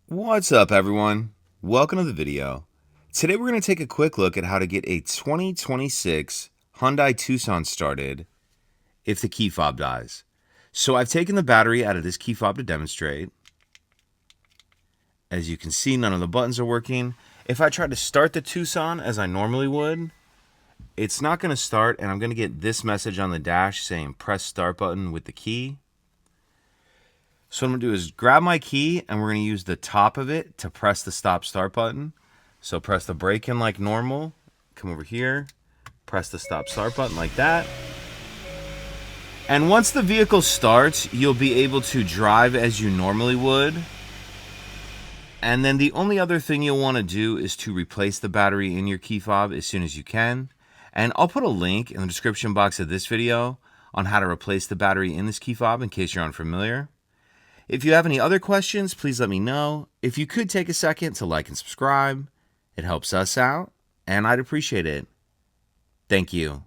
What's up, everyone? Welcome to the video. Today we're going to take a quick look at how to get a 2026 Hyundai Tucson started if the key fob dies. So I've taken the battery out of this key fob to demonstrate. As you can see, none of the buttons are working. If I try to start the Tucson as I normally would, it's not going to start, and I'm going to get this message on the dash saying press start button with the key. So what I'm going to do is grab my key, and we're going to use the top of it to press the stop start button. So press the brake in like normal, come over here, press the stop start button like that. And once the vehicle starts, you'll be able to drive as you normally would. And then the only other thing you'll want to do is to replace the battery in your key fob as soon as you can. And I'll put a link in the description box of this video on how to replace the battery in this key fob in case you're unfamiliar. If you have any other questions, please let me know. If you could take a second to like and subscribe, it helps us out, and I'd appreciate it. Thank you.